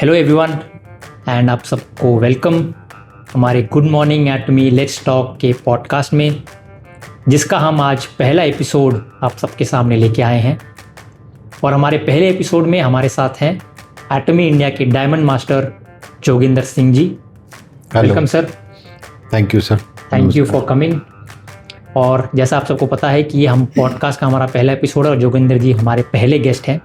Hello everyone and आप सबको welcome हमारे गुड मॉर्निंग एटमी लेट्स टॉक के पॉडकास्ट में, जिसका हम आज पहला एपिसोड आप सबके सामने लेके आए हैं। और हमारे पहले एपिसोड में हमारे साथ हैं एटमी इंडिया के diamond master Joginder Singh ji. Welcome sir. Thank you sir. Thank you for coming. और जैसा आप सबको पता है कि ये हम पॉडकास्ट का हमारा पहला एपिसोड है और जोगिंदर जी हमारे पहले गेस्ट हैं।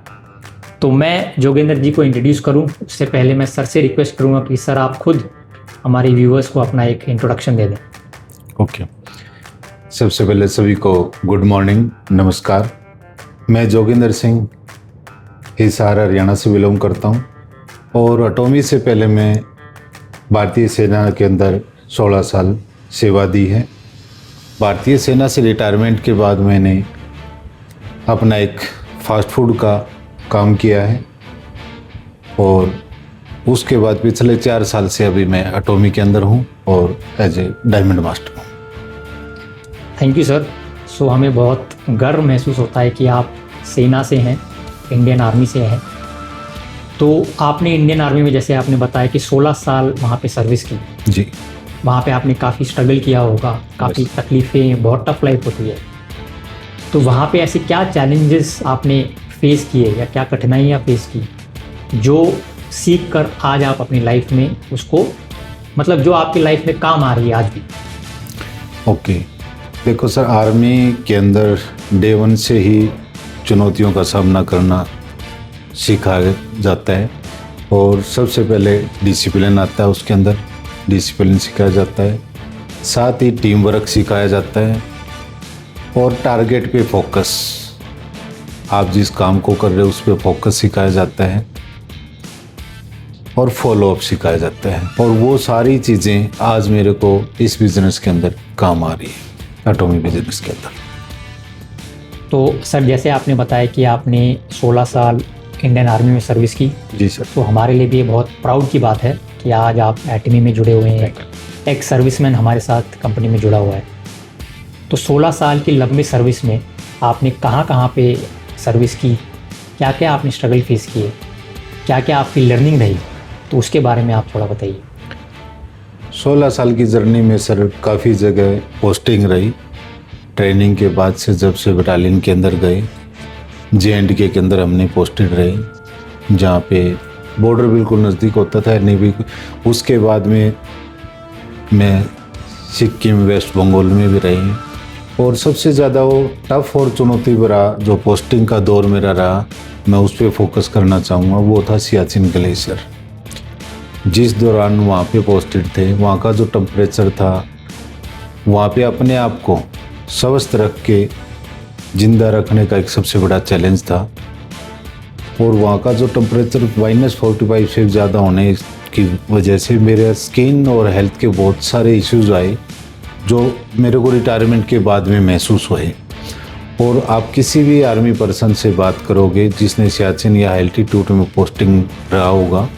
तो मैं जोगिंदर जी को इंट्रोड्यूस करूं उससे पहले मैं सर से रिक्वेस्ट करूंगा कि सर आप खुद हमारे व्यूअर्स को अपना एक इंट्रोडक्शन दे दें। ओके, सबसे पहले सभी को गुड मॉर्निंग, नमस्कार। मैं जोगिंदर सिंह हिसार हरियाणा से बिलोंग करता हूं और एटमी से पहले मैं भारतीय सेना के अंदर 16 साल सेवा दी है। भारतीय सेना से रिटायरमेंट के बाद मैंने अपना एक फास्ट फूड का काम किया है और उसके बाद पिछले 4 साल से अभी मैं एटमी के अंदर हूँ और एज ए डायमंड मास्टर हूँ। Thank you sir. सो हमें बहुत गर्व महसूस होता है कि आप सेना से हैं, इंडियन आर्मी से हैं। तो आपने इंडियन आर्मी में, जैसे आपने बताया कि 16 साल वहाँ पे सर्विस की जी। वहाँ पे आपने काफ़ी स्ट्रगल किया होगा, काफ़ी तकलीफ़ें, बहुत टफ लाइफ होती है। तो वहाँ पे ऐसे क्या चैलेंजेस आपने फेस किए या क्या कठिनाइयाँ फेस की जो सीख कर आज आप अपनी लाइफ में उसको, मतलब जो आपकी लाइफ में काम आ रही है आज भी? ओके, देखो सर, आर्मी के अंदर डे 1 से ही चुनौतियों का सामना करना सिखाया जाता है और सबसे पहले डिसिप्लिन आता है, उसके अंदर डिसिप्लिन सिखाया जाता है, साथ ही टीम वर्क सिखाया जाता है और टारगेट पे फोकस, आप जिस काम को कर रहे हो उस पर फोकस सिखाया जाता है और फॉलो अप सिखाया जाता है। और वो सारी चीज़ें आज मेरे को इस बिज़नेस के अंदर काम आ रही है, एटमी बिजनेस के अंदर। तो सर, जैसे आपने बताया कि आपने 16 साल इंडियन आर्मी में सर्विस की। जी सर। तो हमारे लिए भी ये बहुत प्राउड की बात है कि आज आप एटमी में जुड़े हुए हैं, एक सर्विसमैन हमारे साथ कंपनी में जुड़ा हुआ है। तो 16 साल की लंबी सर्विस में आपने कहाँ पे सर्विस की, क्या क्या आपने स्ट्रगल फेस किए, क्या क्या आपकी लर्निंग रही, तो उसके बारे में आप थोड़ा बताइए। 16 साल की जर्नी में सर काफ़ी जगह पोस्टिंग रही। ट्रेनिंग के बाद से जब से बटालियन के अंदर गए, JNK के अंदर हमने पोस्टेड रहे, जहाँ पे बॉर्डर बिल्कुल नज़दीक होता था नेवी। उसके बाद में मैं सिक्किम, वेस्ट बंगाल में भी रही और सबसे ज़्यादा वो टफ और चुनौती भरा जो पोस्टिंग का दौर मेरा रहा, मैं उस पर फोकस करना चाहूँगा, वो था सियाचिन ग्लेशियर। जिस दौरान वहाँ पे पोस्टेड थे, वहाँ का जो टेम्परेचर था, वहाँ पे अपने आप को स्वस्थ रख के ज़िंदा रखने का एक सबसे बड़ा चैलेंज था। और वहाँ का जो टेम्परेचर -45 से ज़्यादा होने की वजह से मेरे स्किन और हेल्थ के बहुत सारे इश्यूज आए, जो मेरे को रिटायरमेंट के बाद में महसूस हुए। और आप किसी भी आर्मी पर्सन से बात करोगे जिसने सियाचिन या एल्टीट्यूड में पोस्टिंग रहा होगा,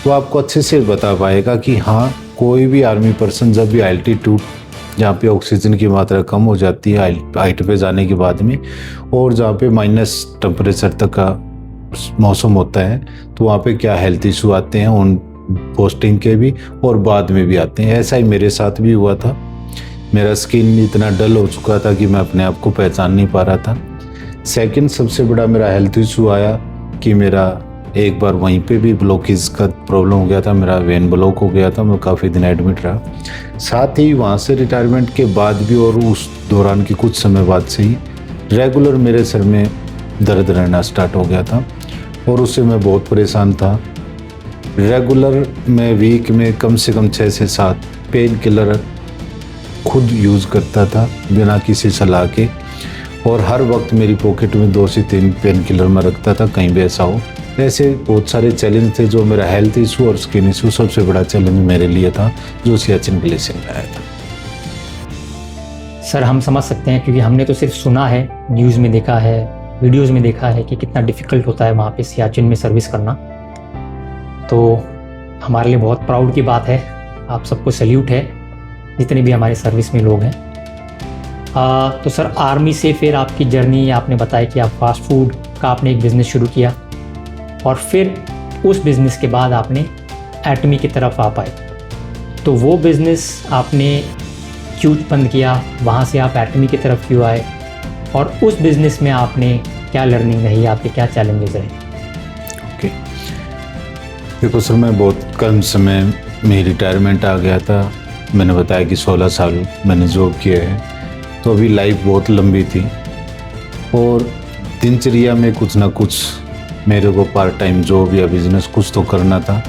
तो आपको अच्छे से बता पाएगा कि हाँ, कोई भी आर्मी पर्सन जब भी एल्टीट्यूड, जहाँ पे ऑक्सीजन की मात्रा कम हो जाती है हाइट पे जाने के बाद में, और जहाँ पे माइनस टेम्परेचर तक का मौसम होता है, तो वहाँ पे क्या हेल्थ इशू आते हैं उन पोस्टिंग के भी और बाद में भी आते हैं। ऐसा ही मेरे साथ भी हुआ था। मेरा स्किन इतना डल हो चुका था कि मैं अपने आप को पहचान नहीं पा रहा था। सेकंड सबसे बड़ा मेरा हेल्थ इशू आया कि मेरा एक बार वहीं पे भी ब्लॉकेज का प्रॉब्लम हो गया था, मेरा वेन ब्लॉक हो गया था, मैं काफ़ी दिन एडमिट रहा। साथ ही वहाँ से रिटायरमेंट के बाद भी और उस दौरान के कुछ समय बाद से ही रेगुलर मेरे सर में दर्द रहना स्टार्ट हो गया था और उससे मैं बहुत परेशान था। रेगुलर मैं वीक में कम से कम 6 से 7 पेन किलर खुद यूज़ करता था बिना किसी सलाह के, और हर वक्त मेरी पॉकेट में 2 से 3 पेन किलर मैं रखता था, कहीं भी ऐसा हो। ऐसे बहुत सारे चैलेंज थे। जो मेरा हेल्थ इशू और स्किन इशू सबसे बड़ा चैलेंज मेरे लिए था, जो सियाचिन ग्लेशियर में आया था। सर, हम समझ सकते हैं क्योंकि हमने तो सिर्फ सुना है, न्यूज़ में देखा है, वीडियोज़ में देखा है कि कितना डिफ़िकल्ट होता है वहाँ पे सियाचिन में सर्विस करना। तो हमारे लिए बहुत प्राउड की बात है, आप सबको सैल्यूट है जितने भी हमारे सर्विस में लोग हैं। तो सर, आर्मी से फिर आपकी जर्नी, आपने बताया कि आप फास्ट फूड का आपने एक बिज़नेस शुरू किया और फिर उस बिज़नेस के बाद आपने एटमी की तरफ आ पाए। तो वो बिज़नेस आपने क्यों बंद किया, वहाँ से आप एटमी की तरफ क्यों आए, और उस बिज़नेस में आपने क्या लर्निंग रही, आपके क्या चैलेंजेस रहे? ओके, देखो सर, मैं बहुत कम समय में रिटायरमेंट आ गया था। मैंने बताया कि 16 साल मैंने जॉब किया है, तो अभी लाइफ बहुत लंबी थी और दिनचर्या में कुछ ना कुछ मेरे को पार्ट टाइम जॉब या बिज़नेस कुछ तो करना था।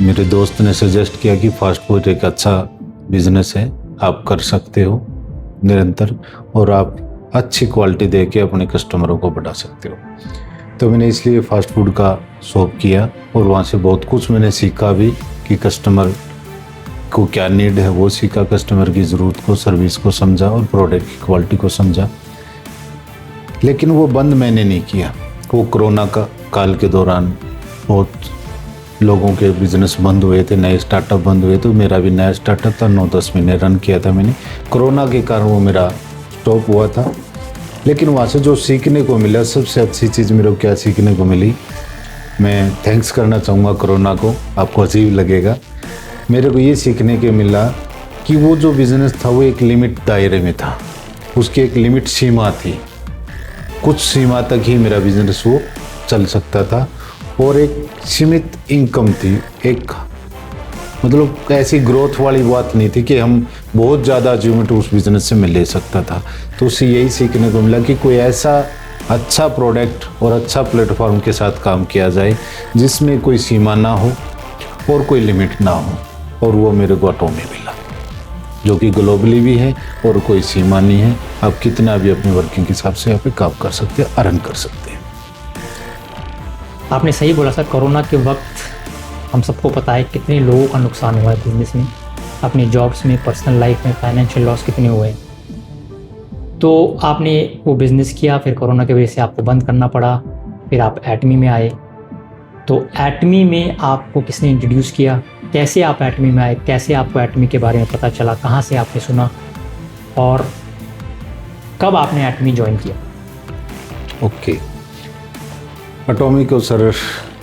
मेरे दोस्त ने सजेस्ट किया कि फास्ट फूड एक अच्छा बिज़नेस है, आप कर सकते हो निरंतर, और आप अच्छी क्वालिटी दे के अपने कस्टमरों को बढ़ा सकते हो। तो मैंने इसलिए फ़ास्ट फूड का शॉप किया और वहाँ से बहुत कुछ मैंने सीखा भी कि कस्टमर को क्या नीड है वो सीखा, कस्टमर की ज़रूरत को, सर्विस को समझा और प्रोडक्ट की क्वालिटी को समझा। लेकिन वो बंद मैंने नहीं किया। वो कोरोना का काल के दौरान बहुत लोगों के बिज़नेस बंद हुए थे, नए स्टार्टअप बंद हुए, तो मेरा भी नया स्टार्टअप था, 9-10 महीने रन किया था मैंने। कोरोना के कारण वो मेरा स्टॉप हुआ था। लेकिन वहाँ से जो सीखने को मिला, सबसे अच्छी चीज़ मेरे को क्या सीखने को मिली, मैं थैंक्स करना चाहूँगा कोरोना को। आपको अजीब लगेगा, मेरे को ये सीखने के मिला कि वो जो बिज़नेस था वो एक लिमिट दायरे में था, उसकी एक लिमिट सीमा थी, कुछ सीमा तक ही मेरा बिज़नेस वो चल सकता था और एक सीमित इनकम थी। एक मतलब ऐसी ग्रोथ वाली बात नहीं थी कि हम बहुत ज़्यादा अचीवमेंट उस बिज़नेस से मैं ले सकता था। तो उससे यही सीखने को मिला कि कोई ऐसा अच्छा प्रोडक्ट और अच्छा प्लेटफॉर्म के साथ काम किया जाए जिसमें कोई सीमा ना हो और कोई लिमिट ना हो, और वो मेरे को अटोमी मिला, जो कि ग्लोबली भी है और कोई सीमा नहीं है। आप कितना भी अपनी वर्किंग के हिसाब से यहाँ पे काम कर सकते हैं, अर्न कर सकते हैं। आपने सही बोला सर, कोरोना के वक्त हम सबको पता है कितने लोगों का नुकसान हुआ है बिजनेस में, अपनी जॉब्स में, पर्सनल लाइफ में, फाइनेंशियल लॉस कितने हुए। तो आपने वो बिज़नेस किया, फिर कोरोना की वजह से आपको बंद करना पड़ा, फिर आप एटमी में आए। तो एटमी में आपको किसने इंट्रोड्यूस किया, कैसे आप एटमी में आए, कैसे आपको एटमी के बारे में पता चला, कहाँ से आपने सुना, और कब आपने एटमी ज्वाइन किया? ओके, एटमी को सर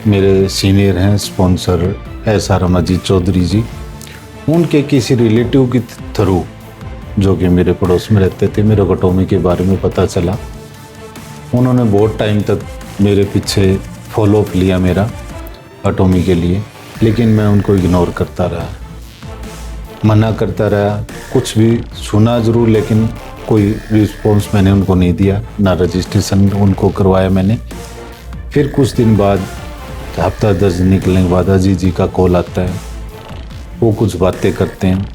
मेरे सीनियर हैं स्पॉन्सर SR अजीत चौधरी जी, उनके किसी रिलेटिव के थ्रू, जो कि मेरे पड़ोस में रहते थे, मेरे को एटमी के बारे में पता चला। उन्होंने बहुत टाइम तक मेरे पीछे फॉलोअप लिया मेरा एटमी के लिए, लेकिन मैं उनको इग्नोर करता रहा, मना करता रहा, कुछ भी सुना ज़रूर लेकिन कोई रिस्पॉन्स मैंने उनको नहीं दिया, ना रजिस्ट्रेशन उनको करवाया मैंने। फिर कुछ दिन बाद, हफ्ता 10 दिन निकलने के बाद अजीत जी का कॉल आता है। वो कुछ बातें करते हैं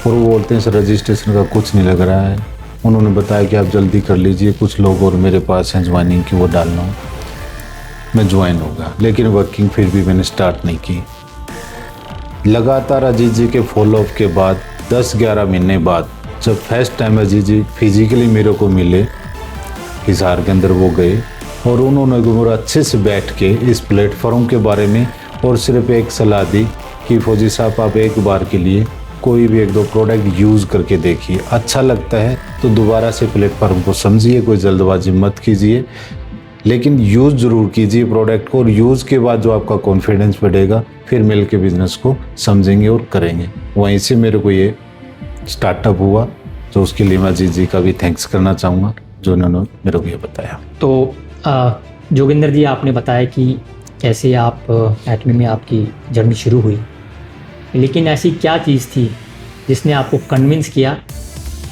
और वो बोलते हैं सर रजिस्ट्रेशन का कुछ नहीं लग रहा है। उन्होंने बताया कि आप जल्दी कर लीजिए, कुछ लोग और मेरे पास हैं ज्वाइनिंग की, वो डालना हो, मैं ज्वाइन होगा। लेकिन वर्किंग फिर भी मैंने स्टार्ट नहीं की। लगातार अजीत जी के फॉलोअप के बाद 10-11 महीने बाद जब फर्स्ट टाइम अजीत जी फिजिकली मेरे को मिले, हिसार के अंदर वो गए और उन्होंने मेरा अच्छे से बैठ के इस प्लेटफॉर्म के बारे में और सिर्फ एक सलाह दी कि फौजी साहब आप एक बार के लिए कोई भी 1-2 प्रोडक्ट यूज़ करके देखिए, अच्छा लगता है तो दोबारा से प्लेटफॉर्म को समझिए, कोई जल्दबाजी मत कीजिए, लेकिन यूज़ ज़रूर कीजिए प्रोडक्ट को, और यूज़ के बाद जो आपका कॉन्फिडेंस बढ़ेगा फिर मिल के बिज़नेस को समझेंगे और करेंगे। वहीं से मेरे को ये स्टार्टअप हुआ, तो उसके लिए मैं अजीत जी का भी थैंक्स करना चाहूँगा जो उन्होंने मेरे को ये बताया। तो जोगिंदर जी, आपने बताया कि कैसे आप एटमी में आपकी जर्नी शुरू हुई, लेकिन ऐसी क्या चीज़ थी जिसने आपको कन्विंस किया,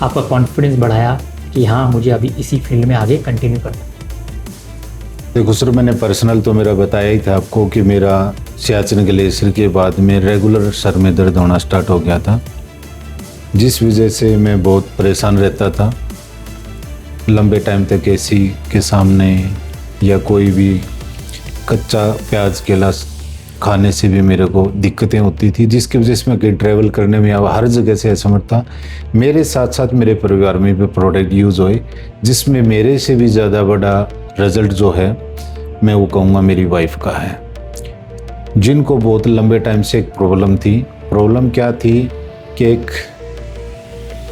आपका कॉन्फिडेंस बढ़ाया कि हाँ मुझे अभी इसी फील्ड में आगे कंटिन्यू करना? देखो सर, मैंने पर्सनल तो मेरा बताया ही था आपको कि मेरा सियाचिन ग्लेशियर के बाद में रेगुलर सर में दर्द होना स्टार्ट हो गया था, जिस वजह से मैं बहुत परेशान रहता था। लंबे टाइम तक एसी के सामने या कोई भी कच्चा प्याज केला खाने से भी मेरे को दिक्कतें होती थी, जिसकी वजह से मैं कहीं ट्रैवल करने में हर जगह से असमर्थ था। मेरे साथ साथ मेरे परिवार में भी प्रोडक्ट यूज़ हुए, जिसमें मेरे से भी ज़्यादा बड़ा रिज़ल्ट जो है मैं वो कहूँगा मेरी वाइफ का है, जिनको बहुत लंबे टाइम से एक प्रॉब्लम थी। प्रॉब्लम क्या थी कि एक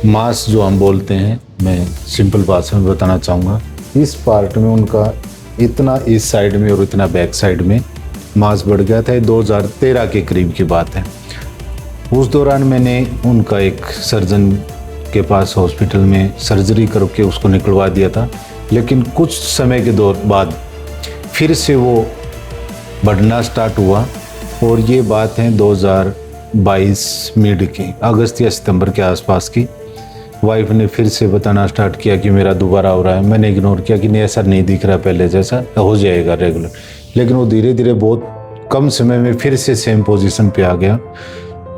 मांस जो हम बोलते हैं, मैं सिंपल भाषा में बताना चाहूँगा, इस पार्ट में उनका इतना इस साइड में और इतना बैक साइड में मांस बढ़ गया था। 2013 के करीब की बात है। उस दौरान मैंने उनका एक सर्जन के पास हॉस्पिटल में सर्जरी करके उसको निकलवा दिया था, लेकिन कुछ समय के दौर बाद फिर से वो बढ़ना स्टार्ट हुआ। और ये बात है 2022 मिड की, अगस्त या सितंबर के आसपास की। वाइफ ने फिर से बताना स्टार्ट किया कि मेरा दोबारा हो रहा है। मैंने इग्नोर किया कि नहीं, ऐसा नहीं दिख रहा पहले जैसा, हो जाएगा रेगुलर। लेकिन वो धीरे धीरे बहुत कम समय में फिर से सेम पोजीशन पे आ गया।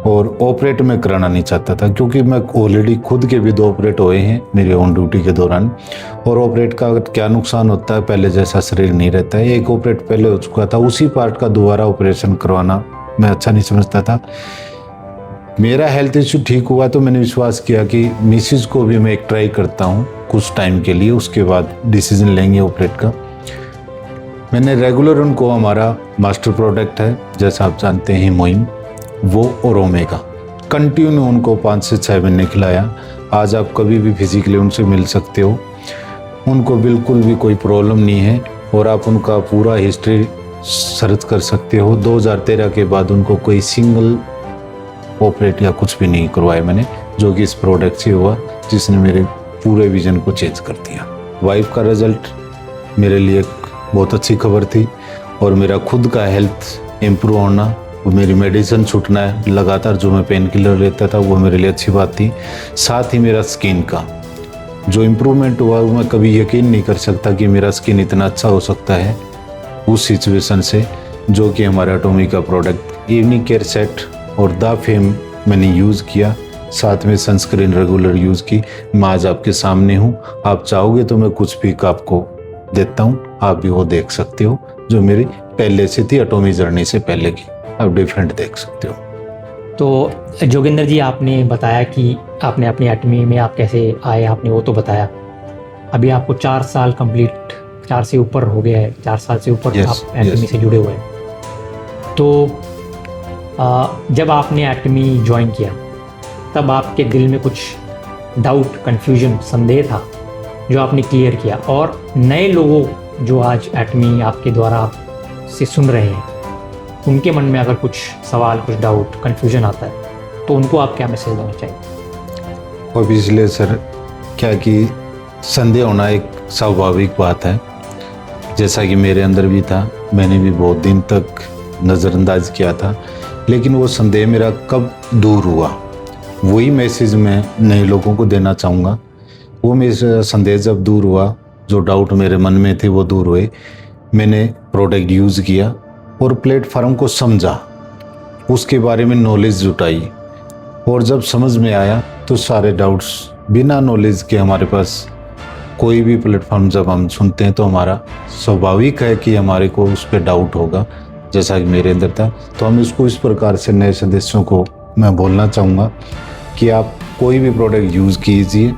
और ऑपरेट मैं कराना नहीं चाहता था, क्योंकि मैं ऑलरेडी खुद के भी 2 ऑपरेट हुए हैं मेरे ऑन ड्यूटी के दौरान। और ऑपरेट का क्या नुकसान होता है, पहले जैसा शरीर नहीं रहता है। एक ऑपरेट पहले हो चुका था, उसी पार्ट का दोबारा ऑपरेशन करवाना मैं अच्छा नहीं समझता था। मेरा हेल्थ इशू ठीक हुआ तो मैंने विश्वास किया कि मिसिज को भी मैं एक ट्राई करता हूँ कुछ टाइम के लिए, उसके बाद डिसीजन लेंगे ऑपरेट का। मैंने रेगुलर उनको, हमारा मास्टर प्रोडक्ट है जैसा आप जानते हैं मोइन, वो और ओमेगा, कंटिन्यू उनको 5 से 6 महीने खिलाया। आज आप कभी भी फिजिकली उनसे मिल सकते हो, उनको बिल्कुल भी कोई प्रॉब्लम नहीं है। और आप उनका पूरा हिस्ट्री सर्च कर सकते हो। 2013 के बाद उनको कोई सिंगल ऑपरेट या कुछ भी नहीं करवाया मैंने, जो कि इस प्रोडक्ट से हुआ, जिसने मेरे पूरे विजन को चेंज कर दिया। वाइफ का रिजल्ट मेरे लिए बहुत अच्छी खबर थी। और मेरा खुद का हेल्थ इम्प्रूव होना, मेरी मेडिसिन छूटना है लगातार, जो मैं पेन किलर लेता था, वो मेरे लिए अच्छी बात थी। साथ ही मेरा स्किन का जो इम्प्रूवमेंट हुआ, वो मैं कभी यकीन नहीं कर सकता कि मेरा स्किन इतना अच्छा हो सकता है उस सिचुएशन से, जो कि हमारा एटॉमी का प्रोडक्ट इवनिंग केयर सेट और द फेम मैंने यूज़ किया, साथ में सनस्क्रीन रेगुलर यूज़ की। मैं आज आपके सामने हूँ। आप चाहोगे तो मैं कुछ पिक आपको देता हूँ, आप भी वो देख सकते हो, जो मेरी पहले से थी एटॉमी जर्नी से पहले की, आप डिफरेंट देख सकते हो। तो जोगिंदर जी, आपने बताया कि आपने अपनी एटमी में आप कैसे आए, आपने वो तो बताया। अभी आपको 4 साल कंप्लीट, 4 से ऊपर हो गया है, 4 साल से ऊपर आप एटमी से जुड़े हुए हैं। तो जब आपने एटमी ज्वाइन किया, तब आपके दिल में कुछ डाउट, कन्फ्यूजन, संदेह था जो आपने क्लियर किया। और नए लोगों जो आज एटमी आपके द्वारा से सुन रहे हैं, उनके मन में अगर कुछ सवाल, कुछ डाउट, कन्फ्यूजन आता है, तो उनको आप क्या मैसेज देना चाहिए? ऑब्वियसली सर, क्या कि संदेह होना एक स्वाभाविक बात है, जैसा कि मेरे अंदर भी था। मैंने भी बहुत दिन तक नज़रअंदाज किया था, लेकिन वो संदेह मेरा कब दूर हुआ, वही मैसेज मैं नए लोगों को देना चाहूँगा। वो मेरा संदेह जब दूर हुआ, जो डाउट मेरे मन में थे वो दूर हुए। मैंने प्रोडक्ट यूज़ किया और प्लेटफॉर्म को समझा, उसके बारे में नॉलेज जुटाई। और जब समझ में आया तो सारे डाउट्स, बिना नॉलेज के हमारे पास कोई भी प्लेटफॉर्म जब हम सुनते हैं तो हमारा स्वाभाविक है कि हमारे को उस पर डाउट होगा, जैसा कि मेरे अंदर था। तो हम इसको इस प्रकार से नए सदस्यों को मैं बोलना चाहूँगा कि आप कोई भी प्रोडक्ट यूज़ कीजिए,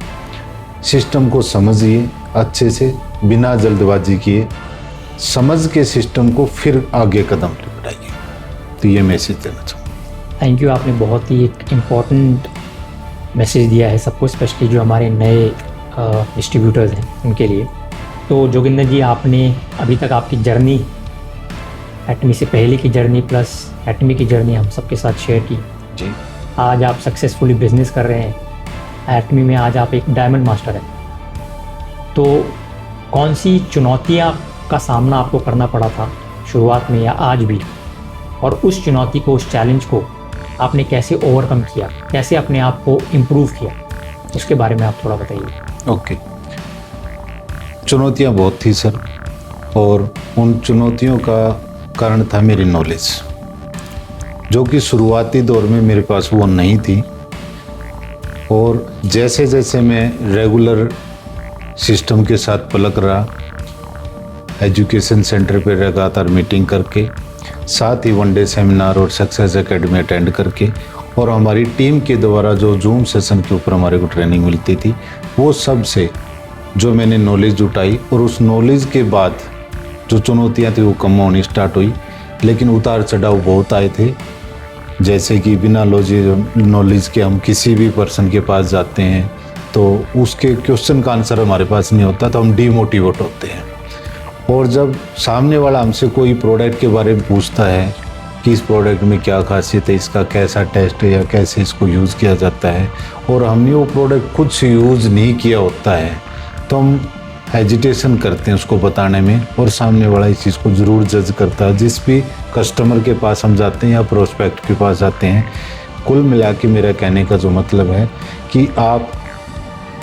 सिस्टम को समझिए अच्छे से, बिना जल्दबाजी किए, समझ के सिस्टम को फिर आगे कदम बढ़ाइए। तो ये मैसेज देना चाहूँगा। थैंक यू, आपने बहुत ही एक इम्पॉर्टेंट मैसेज दिया है सबको, स्पेशली जो हमारे नए डिस्ट्रीब्यूटर्स हैं उनके लिए। तो जोगिंदर जी, आपने अभी तक आपकी जर्नी, एटमी से पहले की जर्नी प्लस एटमी की जर्नी हम सबके साथ शेयर की जी। आज आप सक्सेसफुली बिजनेस कर रहे हैं एटमी में, आज आप एक डायमंड मास्टर हैं। तो कौन सी चुनौतियाँ का सामना आपको करना पड़ा था शुरुआत में या आज भी, और उस चुनौती को, उस चैलेंज को आपने कैसे ओवरकम किया, कैसे अपने आप को इम्प्रूव किया, उसके बारे में आप थोड़ा बताइए। ओके, चुनौतियाँ बहुत थी सर, और उन चुनौतियों का कारण था मेरी नॉलेज, जो कि शुरुआती दौर में मेरे पास वो नहीं थी। और जैसे जैसे मैं रेगुलर सिस्टम के साथ पलक रहा, एजुकेशन सेंटर पे लगातार मीटिंग करके, साथ ही 1 डे सेमिनार और सक्सेस एकेडमी अटेंड करके, और हमारी टीम के द्वारा जो जूम सेशन के ऊपर हमारे को ट्रेनिंग मिलती थी, वो सब से जो मैंने नॉलेज जुटाई। और उस नॉलेज के बाद जो चुनौतियाँ थी वो कम होनी स्टार्ट हुई, लेकिन उतार चढ़ाव बहुत आए थे। जैसे कि बिना नॉलेज के हम किसी भी पर्सन के पास जाते हैं तो उसके क्वेश्चन का आंसर हमारे पास नहीं होता, तो हम डीमोटिवेट होते हैं। और जब सामने वाला हमसे कोई प्रोडक्ट के बारे में पूछता है कि इस प्रोडक्ट में क्या खासियत है, इसका कैसा टेस्ट है या कैसे इसको यूज़ किया जाता है, और हमने वो प्रोडक्ट खुद से यूज़ नहीं किया होता है, तो हम हेजिटेशन करते हैं उसको बताने में, और सामने वाला इस चीज़ को ज़रूर जज करता है। जिस भी कस्टमर के पास हम जाते हैं या प्रोस्पेक्ट के पास जाते हैं, कुल मिला के मेरा कहने का जो मतलब है कि आप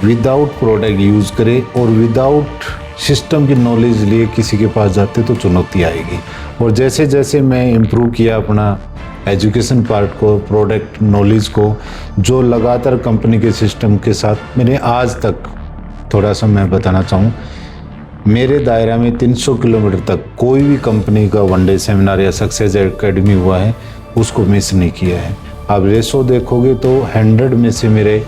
विदाउट प्रोडक्ट यूज़ करें और विदाउट सिस्टम की नॉलेज लिए किसी के पास जाते तो चुनौती आएगी। और जैसे जैसे मैं इम्प्रूव किया अपना एजुकेशन पार्ट को, प्रोडक्ट नॉलेज को, जो लगातार कंपनी के सिस्टम के साथ मैंने आज तक, थोड़ा सा मैं बताना चाहूँ, मेरे दायरा में 300 किलोमीटर तक कोई भी कंपनी का वनडे सेमिनार या सक्सेस एकेडमी हुआ है उसको मिस नहीं किया है। आप रेशो देखोगे तो 100 में से मेरे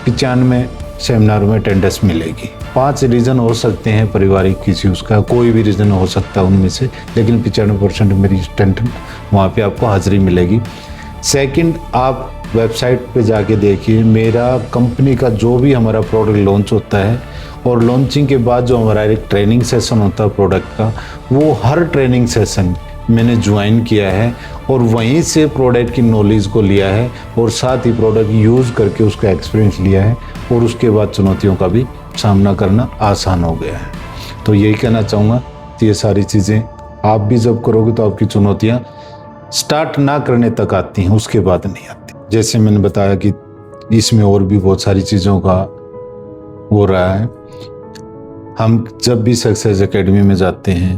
95 सेमिनार में अटेंडेंस मिलेगी। 5 रीज़न हो सकते हैं पारिवारिक किसी उसका, कोई भी रीज़न हो सकता है उनमें से, लेकिन 95% मेरी अटेंडेंस वहाँ पे आपको हाज़िरी मिलेगी। सेकंड, आप वेबसाइट पे जाके देखिए, मेरा कंपनी का जो भी हमारा प्रोडक्ट लॉन्च होता है और लॉन्चिंग के बाद जो हमारा एक ट्रेनिंग सेशन होता है प्रोडक्ट का, वो हर ट्रेनिंग सेशन मैंने ज्वाइन किया है और वहीं से प्रोडक्ट की नॉलेज को लिया है और साथ ही प्रोडक्ट यूज़ करके उसका एक्सपीरियंस लिया है, और उसके बाद चुनौतियों का भी सामना करना आसान हो गया है। तो यही कहना चाहूँगा कि ये सारी चीज़ें आप भी जब करोगे तो आपकी चुनौतियाँ स्टार्ट ना करने तक आती हैं, उसके बाद नहीं आती। जैसे मैंने बताया कि इसमें और भी बहुत सारी चीज़ों का हो रहा है। हम जब भी सक्सेस एकेडमी में जाते हैं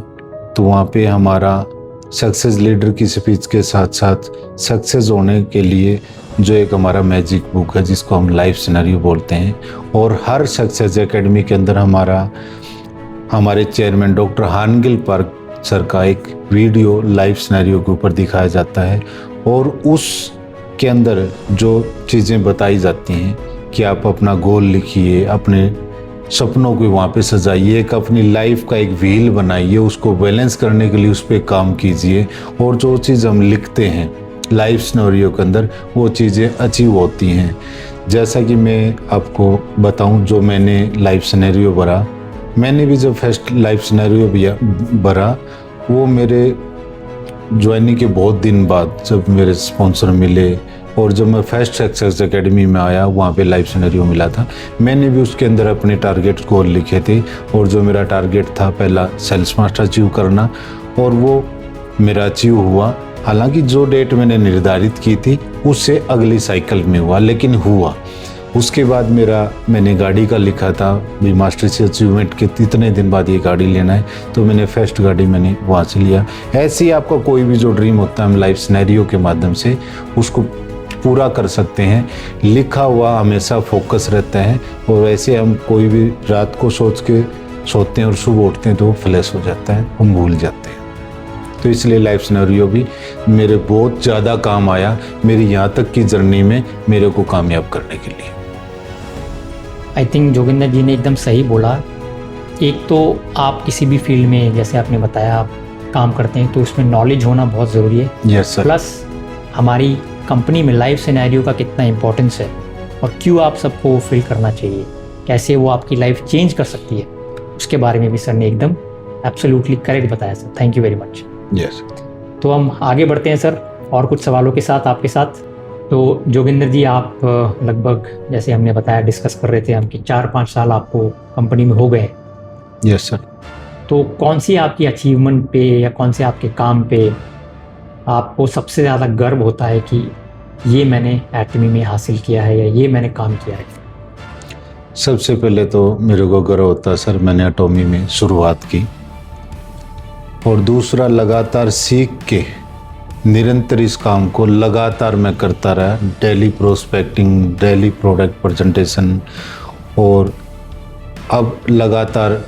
तो वहाँ पे हमारा सक्सेस लीडर की स्पीच के साथ साथ सक्सेस होने के लिए जो एक हमारा मैजिक बुक है जिसको हम लाइफ सिनेरियो बोलते हैं, और हर सक्सेस एकेडमी के अंदर हमारे चेयरमैन डॉक्टर हानगिल पार्क सर का एक वीडियो लाइफ सिनेरियो के ऊपर दिखाया जाता है, और उसके अंदर जो चीज़ें बताई जाती हैं कि आप अपना गोल लिखिए, अपने सपनों को वहाँ पे सजाइए, एक अपनी लाइफ का एक व्हील बनाइए, उसको बैलेंस करने के लिए उस पर काम कीजिए, और जो चीज़ हम लिखते हैं लाइफ सिनेरियो के अंदर वो चीज़ें अचीव होती हैं। जैसा कि मैं आपको बताऊं, जो मैंने लाइफ सिनेरियो भरा, मैंने भी जब फर्स्ट लाइफ सिनेरियो भरा वो मेरे ज्वाइनिंग के बहुत दिन बाद जब मेरे स्पॉन्सर मिले और जब मैं फर्स्ट सक्सेस एकेडमी में आया वहाँ पे लाइफ सिनेरियो मिला था, मैंने भी उसके अंदर अपने टारगेट गोल लिखे थे, और जो मेरा टारगेट था पहला सेल्स मास्टर अचीव करना, और वो मेरा अचीव हुआ। हालांकि जो डेट मैंने निर्धारित की थी उससे अगली साइकिल में हुआ, लेकिन हुआ। उसके बाद मैंने गाड़ी का लिखा था भी मास्टर से अचीवमेंट के इतने दिन बाद ये गाड़ी लेना है, तो मैंने फर्स्ट गाड़ी मैंने वहाँ से लिया। ऐसे ही आपका कोई भी जो ड्रीम होता है हम लाइफ सिनेरियो के माध्यम से उसको पूरा कर सकते हैं। लिखा हुआ हमेशा फोकस रहता है, और ऐसे हम कोई भी रात को सोच के सोते हैं और सुबह उठते हैं तो वो फ्लैश हो जाता है, हम भूल जाते हैं। तो इसलिए लाइफ सिनेरियो भी मेरे बहुत ज़्यादा काम आया मेरी यहाँ तक की जर्नी में मेरे को कामयाब करने के लिए। आई थिंक जोगिंदर जी ने एकदम सही बोला। एक तो आप किसी भी फील्ड में, जैसे आपने बताया, आप काम करते हैं तो उसमें नॉलेज होना बहुत ज़रूरी है। Yes sir. प्लस हमारी कंपनी में लाइफ सिनेरियो का कितना इंपॉर्टेंस है और क्यों आप सबको फील करना चाहिए, कैसे वो आपकी लाइफ चेंज कर सकती है, उसके बारे में भी सर ने एकदम एब्सोल्युटली करेक्ट बताया sir. Thank you very much. Yes. तो हम आगे बढ़ते हैं सर और कुछ सवालों के साथ आपके साथ। तो जोगिंदर जी, आप लगभग जैसे हमने बताया डिस्कस कर रहे थे हम कि 4-5 साल आपको कंपनी में हो गए। Yes sir. तो कौन सी आपकी अचीवमेंट पे या कौन से आपके काम पे आपको सबसे ज़्यादा गर्व होता है कि ये मैंने एटमी में हासिल किया है या ये मैंने काम किया है? सबसे पहले तो मेरे को गर्व होता है सर, मैंने एटॉमी में शुरुआत की, और दूसरा लगातार सीख के निरंतर इस काम को लगातार मैं करता रहा। Daily prospecting, daily product presentation, और अब लगातार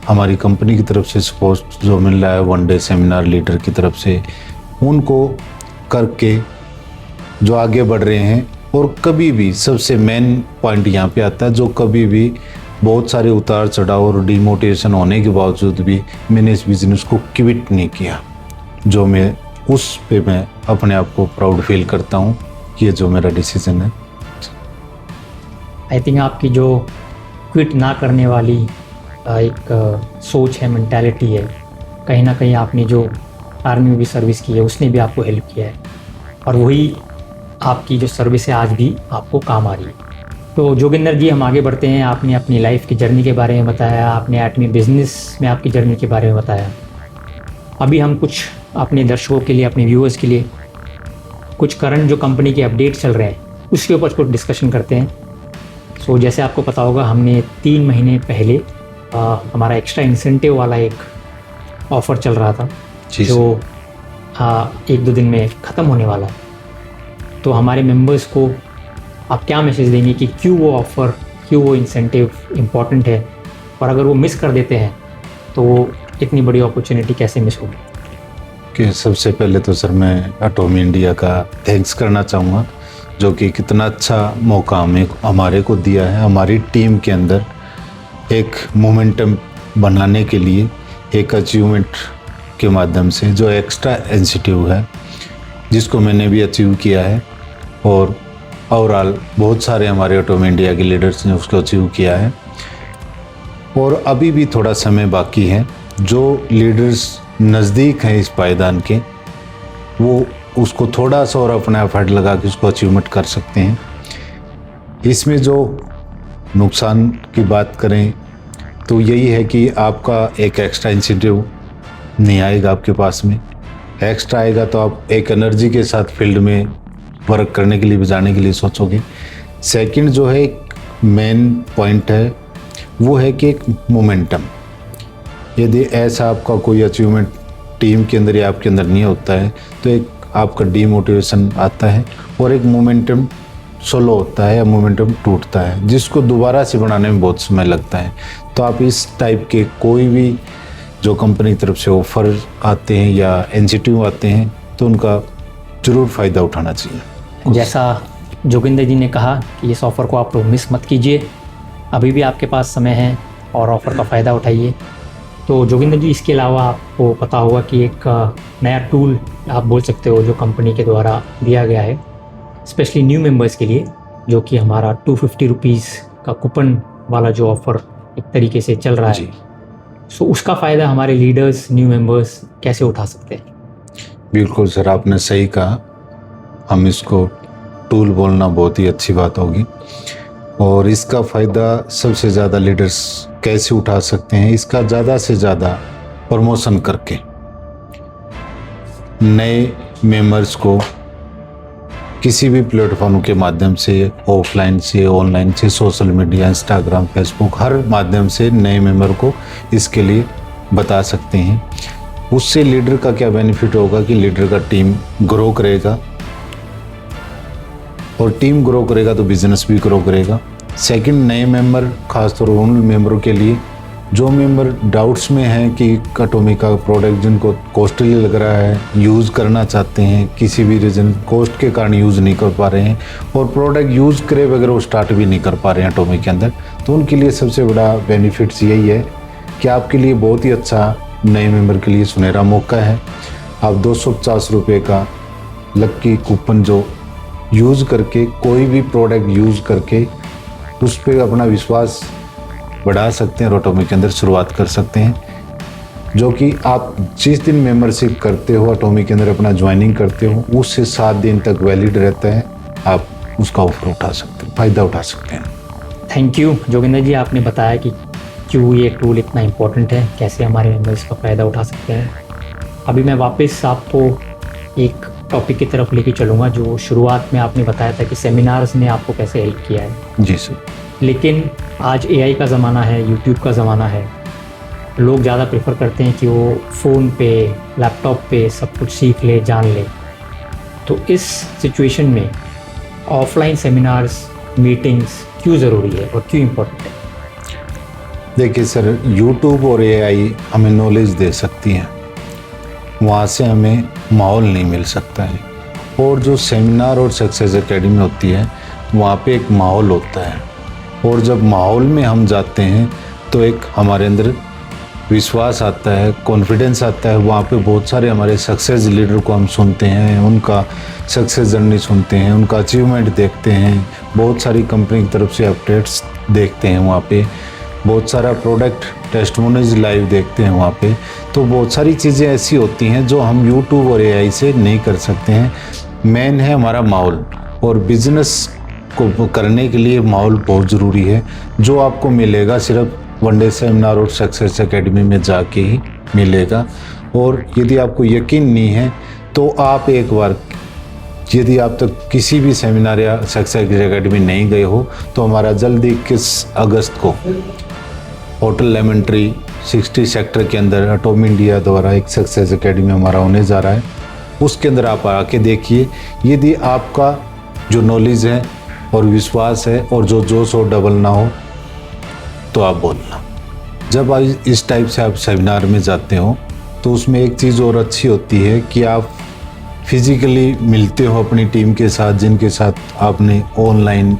हमारी कंपनी की तरफ से सपोर्ट जो मिल रहा है वनडे सेमिनार लीडर की तरफ से, उनको करके जो आगे बढ़ रहे हैं। और कभी भी सबसे मेन पॉइंट यहाँ पे आता है, जो कभी भी बहुत सारे उतार चढ़ाव और डिमोटिवेशन होने के बावजूद भी मैंने इस बिज़नेस को क्विट नहीं किया, जो मैं उस पे मैं अपने आप को प्राउड फील करता हूँ। ये जो मेरा डिसीजन है। आई थिंक आपकी जो क्विट ना करने वाली एक सोच है, मेंटालिटी है, कहीं ना कहीं आपने जो आर्मी में भी सर्विस की है उसने भी आपको हेल्प किया है, और वही आपकी जो सर्विस है आज भी आपको काम आ रही है। तो जोगिंदर जी, हम आगे बढ़ते हैं। आपने अपनी लाइफ की जर्नी के बारे में बताया, आपने एटमी बिजनेस में आपकी जर्नी के बारे में बताया। अभी हम कुछ अपने दर्शकों के लिए, अपने व्यूअर्स के लिए कुछ करंट जो कंपनी के अपडेट चल रहे हैं उसके ऊपर कुछ डिस्कशन करते हैं। सो जैसे आपको पता होगा, हमने 3 महीने पहले हमारा एक्स्ट्रा इंसेंटिव वाला एक ऑफ़र चल रहा था जो 1-2 दिन में ख़त्म होने वाला है। तो हमारे मेंबर्स को आप क्या मैसेज देंगे कि क्यों वो ऑफ़र, क्यों वो इंसेंटिव इम्पॉर्टेंट है, और अगर वो मिस कर देते हैं तो वो इतनी बड़ी अपॉर्चुनिटी कैसे मिस होगी? कि सबसे पहले तो सर मैं एटॉमी इंडिया का थैंक्स करना चाहूँगा, जो कि कितना अच्छा मौका हमारे को दिया है, हमारी टीम के अंदर एक मोमेंटम बनाने के लिए, एक अचीवमेंट के माध्यम से जो एक्स्ट्रा इंसेंटिव है जिसको मैंने भी अचीव किया है, और ओवरऑल बहुत सारे हमारे एटॉमी इंडिया के लीडर्स ने उसको अचीव किया है। और अभी भी थोड़ा समय बाकी है। जो लीडर्स नज़दीक हैं इस पायदान के, वो उसको थोड़ा सा और अपना एफर्ट लगा के उसको अचीवमेंट कर सकते हैं। इसमें जो नुकसान की बात करें तो यही है कि आपका एक एक्स्ट्रा इंसेंटिव नहीं आएगा आपके पास में। एक्स्ट्रा आएगा तो आप एक एनर्जी के साथ फील्ड में वर्क करने के लिए भी जाने के लिए सोचोगे। सेकंड जो है एक मेन पॉइंट है वो है कि एक मोमेंटम, यदि ऐसा आपका कोई अचीवमेंट टीम के अंदर या आपके अंदर नहीं होता है तो एक आपका डीमोटिवेशन आता है और एक मोमेंटम स्लो होता है या मोमेंटम टूटता है, जिसको दोबारा से बनाने में बहुत समय लगता है। तो आप इस टाइप के कोई भी जो कंपनी की तरफ से ऑफ़र आते हैं या इंसेंटिव आते हैं तो उनका ज़रूर फ़ायदा उठाना चाहिए। जैसा जोगिंदर जी ने कहा कि इस ऑफ़र को आप लोग मिस मत कीजिए, अभी भी आपके पास समय है और ऑफ़र का फ़ायदा उठाइए। तो जोगिंदर जी, इसके अलावा आपको पता होगा कि एक नया टूल आप बोल सकते हो जो कंपनी के द्वारा दिया गया है स्पेशली न्यू मेंबर्स के लिए, जो कि हमारा 250 रुपीज़ का कूपन वाला जो ऑफ़र एक तरीके से चल रहा है। सो उसका फ़ायदा हमारे लीडर्स, न्यू मेंबर्स कैसे उठा सकते हैं? बिल्कुल सर, आपने सही कहा। हम इसको टूल बोलना बहुत ही अच्छी बात होगी, और इसका फ़ायदा सबसे ज़्यादा लीडर्स कैसे उठा सकते हैं? इसका ज़्यादा से ज़्यादा प्रमोशन करके नए मेंबर्स को किसी भी प्लेटफॉर्म के माध्यम से, ऑफलाइन से, ऑनलाइन से, सोशल मीडिया, इंस्टाग्राम, फेसबुक, हर माध्यम से नए मेंबर को इसके लिए बता सकते हैं। उससे लीडर का क्या बेनिफिट होगा कि लीडर का टीम ग्रो करेगा, और टीम ग्रो करेगा तो बिजनेस भी ग्रो करेगा। सेकंड, नए मेंबर, खासतौर उन मेंबरों के लिए जो मेंबर डाउट्स में हैं कि एटॉमी का प्रोडक्ट जिनको कॉस्टली लग रहा है, यूज़ करना चाहते हैं, किसी भी रीज़न कॉस्ट के कारण यूज़ नहीं कर पा रहे हैं, और प्रोडक्ट यूज़ करे बगैर वो स्टार्ट भी नहीं कर पा रहे हैं एटॉमी के अंदर, तो उनके लिए सबसे बड़ा बेनिफिट्स यही है कि आपके लिए बहुत ही अच्छा नए मेंबर के लिए सुनहरा मौका है। आप 250 रुपये का लक्की कूपन जो यूज़ करके, कोई भी प्रोडक्ट यूज़ करके उस पर अपना विश्वास बढ़ा सकते हैं और एटॉमी के अंदर शुरुआत कर सकते हैं, जो कि आप जिस दिन मेंबरशिप करते हो, एटॉमी के अंदर अपना ज्वाइनिंग करते हो, उससे 7 दिन तक वैलिड रहता है। आप उसका ऑफर उठा सकते हैं, फ़ायदा उठा सकते हैं। थैंक यू जोगिंदर जी, आपने बताया कि क्यों ये टूल इतना इम्पोर्टेंट है, कैसे हमारे मेंबर्स का फ़ायदा उठा सकते हैं। अभी मैं वापस आपको एक टॉपिक की तरफ लेके चलूँगा जो शुरुआत में आपने बताया था कि सेमिनार्स ने आपको कैसे हेल्प किया है। जी सर। लेकिन आज एआई का ज़माना है, यूट्यूब का ज़माना है, लोग ज़्यादा प्रेफर करते हैं कि वो फ़ोन पे, लैपटॉप पे सब कुछ सीख ले, जान ले। तो इस सिचुएशन में ऑफलाइन सेमिनार्स, मीटिंग्स क्यों ज़रूरी है और क्यों इम्पोर्टेंट है? देखिए सर, यूट्यूब और एआई हमें नॉलेज दे सकती हैं, वहाँ से हमें माहौल नहीं मिल सकता है। और जो सेमिनार और सक्सेस एकेडमी होती है, वहाँ पे एक माहौल होता है, और जब माहौल में हम जाते हैं तो एक हमारे अंदर विश्वास आता है, कॉन्फिडेंस आता है। वहाँ पे बहुत सारे हमारे सक्सेस लीडर को हम सुनते हैं, उनका सक्सेस जर्नी सुनते हैं, उनका अचीवमेंट देखते हैं, बहुत सारी कंपनी की तरफ से अपडेट्स देखते हैं वहाँ पे। बहुत सारा प्रोडक्ट टेस्टिमोनीज लाइव देखते हैं वहाँ पे। तो बहुत सारी चीज़ें ऐसी होती हैं जो हम यूट्यूब और एआई से नहीं कर सकते हैं। मेन है हमारा माहौल, और बिजनेस को करने के लिए माहौल बहुत ज़रूरी है, जो आपको मिलेगा सिर्फ वन डे सेमिनार और सक्सेस एकेडमी में जाके ही मिलेगा। और यदि आपको यकीन नहीं है तो आप एक बार, यदि आप तक किसी भी सेमिनार या सक्सेस एकेडमी नहीं गए हो, तो हमारा जल्दी 21 अगस्त को होटल लेमन ट्री 60 सेक्टर के अंदर एटॉमी इंडिया द्वारा एक सक्सेस एकेडमी हमारा होने जा रहा है। उसके अंदर आप आके देखिए। यदि आपका जो नॉलेज है और विश्वास है और जो जोश और डबल ना हो तो आप बोलना। जब आप इस टाइप से आप सेमिनार में जाते हो तो उसमें एक चीज़ और अच्छी होती है कि आप फिज़िकली मिलते हो अपनी टीम के साथ, जिनके साथ आपने ऑनलाइन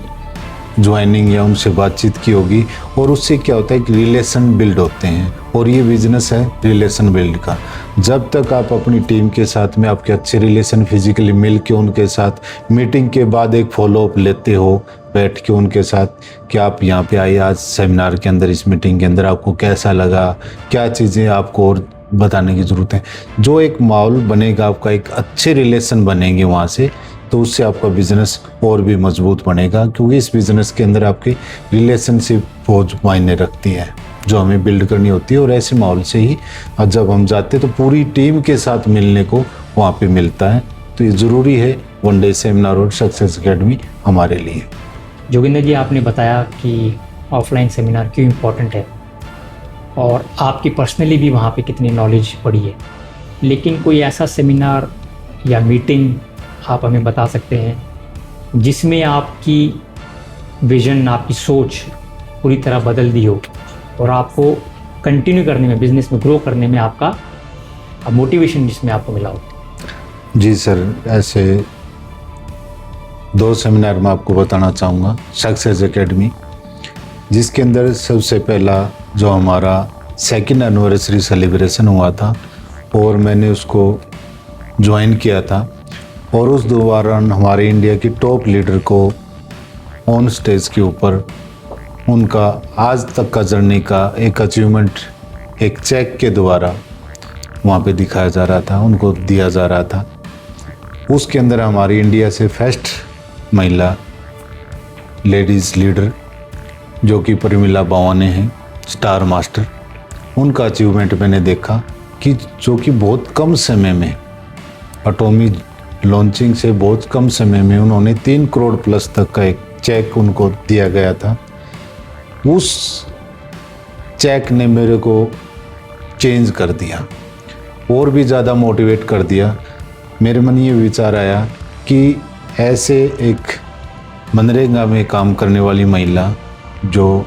ज्वाइनिंग या उनसे बातचीत की होगी, और उससे क्या होता है कि रिलेशन बिल्ड होते हैं। और ये बिजनेस है रिलेशन बिल्ड का। जब तक आप अपनी टीम के साथ में आपके अच्छे रिलेशन फिजिकली मिल के उनके साथ मीटिंग के बाद एक फॉलोअप लेते हो बैठ के उनके साथ कि आप यहाँ पे आए आज सेमिनार के अंदर, इस मीटिंग के अंदर आपको कैसा लगा, क्या चीज़ें आपको और बताने की ज़रूरत है, जो एक माहौल बनेगा आपका, एक अच्छे रिलेशन बनेंगे वहाँ से, तो उससे आपका बिज़नेस और भी मजबूत बनेगा। क्योंकि इस बिज़नेस के अंदर आपकी रिलेशनशिप बहुत मायने रखती है, जो हमें बिल्ड करनी होती है। और ऐसे माहौल से ही जब हम जाते हैं तो पूरी टीम के साथ मिलने को वहाँ पे मिलता है। तो ये ज़रूरी है वन डे सेमिनार और सक्सेस एकेडमी हमारे लिए। जोगिंदर जी, आपने बताया कि ऑफलाइन सेमिनार क्यों इम्पोर्टेंट है और आपकी पर्सनली भी वहाँ पे कितनी नॉलेज पड़ी है, लेकिन कोई ऐसा सेमिनार या मीटिंग आप हमें बता सकते हैं जिसमें आपकी विज़न, आपकी सोच पूरी तरह बदल दी हो और आपको कंटिन्यू करने में, बिज़नेस में ग्रो करने में आपका मोटिवेशन जिसमें आपको मिला हो? जी सर, ऐसे 2 सेमिनार मैं आपको बताना चाहूँगा। सक्सेस एकेडमी, जिसके अंदर सबसे पहला जो हमारा 2nd एनिवर्सरी सेलिब्रेशन हुआ था और मैंने उसको ज्वाइन किया था, और उस दौरान हमारे इंडिया की टॉप लीडर को ऑन स्टेज के ऊपर उनका आज तक का जर्नी का एक अचीवमेंट एक चेक के द्वारा वहाँ पे दिखाया जा रहा था, उनको दिया जा रहा था। उसके अंदर हमारी इंडिया से फर्स्ट महिला लेडीज़ लीडर जो कि परिमिला बावाने हैं, स्टार मास्टर, उनका अचीवमेंट मैंने देखा कि जो कि बहुत कम समय में, एटॉमी लॉन्चिंग से बहुत कम समय में उन्होंने 3 करोड़ प्लस तक का एक चेक उनको दिया गया था। उस चेक ने मेरे को चेंज कर दिया और भी ज़्यादा मोटिवेट कर दिया। मेरे मन ये विचार आया कि ऐसे एक मनरेगा में काम करने वाली महिला, जो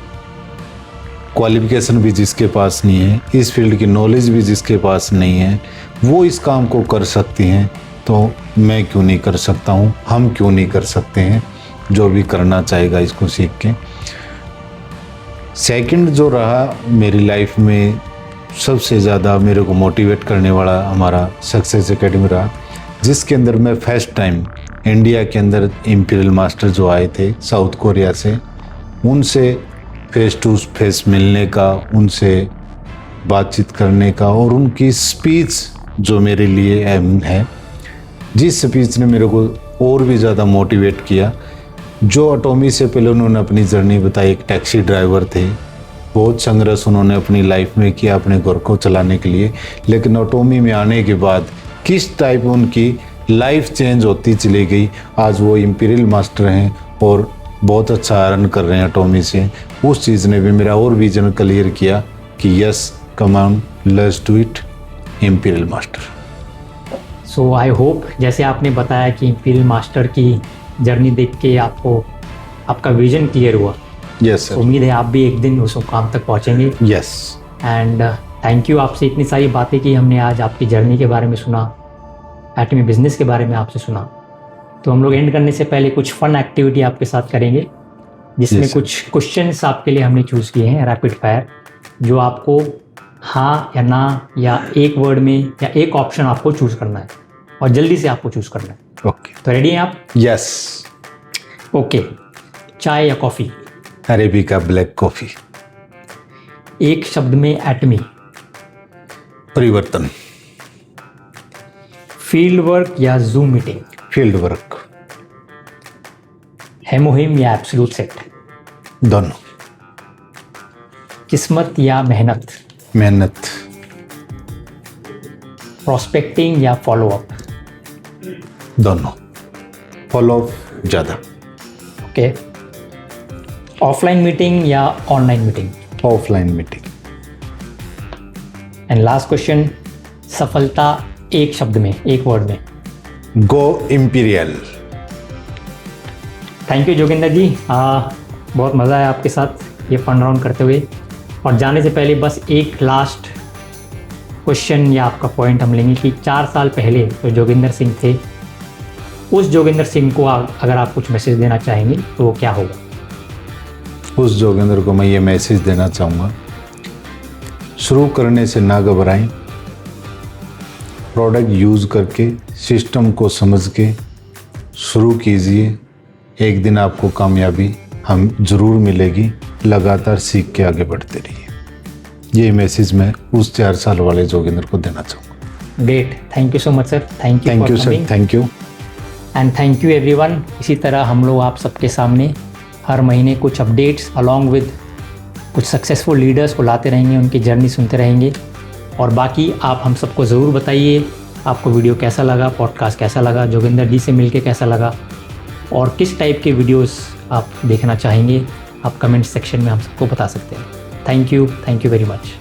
क्वालिफिकेशन भी जिसके पास नहीं है, इस फील्ड की नॉलेज भी जिसके पास नहीं है, वो इस काम को कर सकती हैं, तो मैं क्यों नहीं कर सकता हूँ, हम क्यों नहीं कर सकते हैं। जो भी करना चाहेगा इसको सीख के। सेकंड जो रहा मेरी लाइफ में सबसे ज़्यादा मेरे को मोटिवेट करने वाला हमारा सक्सेस एकेडमी रहा, जिसके अंदर मैं फर्स्ट टाइम इंडिया के अंदर इंपीरियल मास्टर जो आए थे साउथ कोरिया से, उनसे फेस टू फेस मिलने का, उनसे बातचीत करने का, और उनकी स्पीच जो मेरे लिए अहम है, जिस स्पीच ने मेरे को और भी ज़्यादा मोटिवेट किया। जो एटॉमी से पहले उन्होंने अपनी जर्नी बताई, एक टैक्सी ड्राइवर थे, बहुत संघर्ष उन्होंने अपनी लाइफ में किया अपने घर को चलाने के लिए, लेकिन एटॉमी में आने के बाद किस टाइप उनकी लाइफ चेंज होती चली गई। आज वो इंपीरियल मास्टर हैं और बहुत अच्छा अर्न कर रहे हैं एटॉमी से। उस चीज़ ने भी मेरा और विजन क्लियर किया कि yes, come on, let's do it, imperial master. So I hope, जैसे आपने बताया कि इंपीरियल मास्टर की जर्नी देख के आपको आपका विजन क्लियर हुआ। Yes sir. उम्मीद है आप भी एक दिन उस मुकाम तक पहुंचेंगे। यस। एंड थैंक यू, आपसे इतनी सारी बातें की हमने, आज आपकी जर्नी के बारे में सुना, एटॉमी बिजनेस के बारे में आपसे सुना। तो हम लोग एंड करने से पहले कुछ फन एक्टिविटी आपके साथ करेंगे, जिसमें कुछ क्वेश्चंस आपके लिए हमने चूज़ किए हैं रैपिड फायर, जो आपको हाँ या ना या एक वर्ड में या एक ऑप्शन आपको चूज़ करना है और जल्दी से आपको चूज़ करना है। ओके, तो रेडी हैं आप? यस। ओके, चाय या कॉफ़ी? Arabica black coffee. एक शब्द में एटमी। परिवर्तन। फील्ड वर्क या जूम मीटिंग। Field work. हेमोहिम या एब्सोल्यूट सेट। दोनों। किस्मत या मेहनत। मेहनत। प्रोस्पेक्टिंग या फॉलोअप। दोनों। फॉलो अप ज़्यादा। ओके। ऑफलाइन मीटिंग या online meeting. Offline meeting. And last question, सफलता एक शब्द में, एक वर्ड में। गो इम्पीरियल। थैंक यू जोगिंदर जी, बहुत मज़ा आया आपके साथ ये फन राउंड करते हुए। और जाने से पहले बस एक लास्ट क्वेश्चन या आपका पॉइंट हम लेंगे कि 4 साल पहले जो जोगिंदर सिंह थे, उस जोगिंदर सिंह को अगर आप कुछ मैसेज देना चाहेंगे तो वो क्या होगा? उस जोगिंदर को मैं ये मैसेज देना चाहूँगा, शुरू करने से ना घबराएं, प्रोडक्ट यूज़ करके सिस्टम को समझ के शुरू कीजिए। एक दिन आपको कामयाबी हम ज़रूर मिलेगी, लगातार सीख के आगे बढ़ते रहिए। ये मैसेज मैं उस 4 साल वाले जोगिंदर को देना चाहूँगा। Great, thank you so much sir. Thank you sir, thank you and thank you everyone. इसी तरह हम लोग आप सबके सामने हर महीने कुछ अपडेट्स अलॉन्ग विद कुछ सक्सेसफुल लीडर्स को लाते रहेंगे, उनकी जर्नी सुनते रहेंगे। और बाकी आप हम सबको ज़रूर बताइए आपको वीडियो कैसा लगा, पॉडकास्ट कैसा लगा, जोगिंदर जी से मिलके कैसा लगा, और किस टाइप के वीडियोस आप देखना चाहेंगे। आप कमेंट सेक्शन में हम सबको बता सकते हैं। Thank you very much.